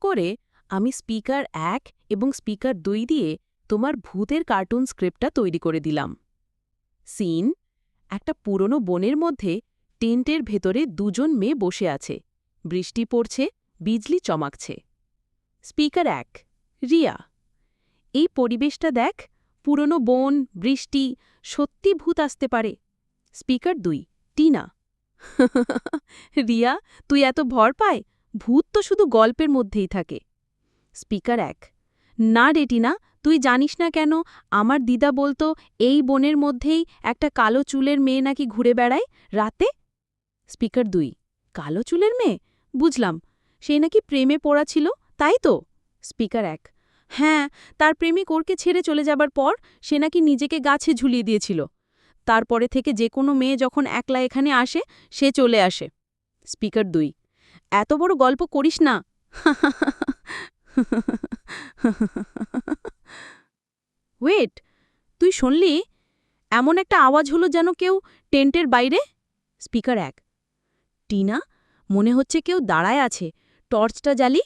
করে আমি স্পিকার 1 এবং স্পিকার 2 দিয়ে তোমার ভূতের কার্টুন স্ক্রিপ্টটা তৈরি করে দিলাম। সিন: একটা পুরনো বনের মধ্যে টেন্টের ভেতরে দুজন মেয়ে বসে আছে, বৃষ্টি পড়ছে, বিজলি চমকাচ্ছে। স্পিকার 1: রিয়া, এই পরিবেশটা দেখ, পুরনো বন, বৃষ্টি, সত্যি ভূত আসতে পারে। স্পিকার 2: টিনা, রিয়া, তুই এত ভয় পায়, ভূত তো শুধু গল্পের মধ্যেই থাকে। স্পিকার 1: না রে টিনা, তুই জানিস না কেন, আমার দিদা বলতো এই বনের মধ্যেই একটা কালো চুলের মেয়ে নাকি ঘুরে বেড়ায় রাতে। স্পিকার 2: কালো চুলের মেয়ে? বুঝলাম, সে নাকি প্রেমে পড়া ছিল, তাই তো? স্পিকার 1: হ্যাঁ, তার প্রেমিক ওরকে ছেড়ে চলে যাবার পর সে নাকি নিজেকে গাছে ঝুলিয়ে দিয়েছিল। তারপরে থেকে যে কোনো মেয়ে যখন একলা এখানে আসে, সে চলে আসে। স্পিকার 2: এত বড় গল্প করিস না। ওয়েট, তুই শুনলি? এমন একটা আওয়াজ হলো যেন কেউ টেন্টের বাইরে। স্পিকার 1: টিনা, মনে হচ্ছে কেউ দাঁড়ায় আছে, টর্চটা জ্বালি।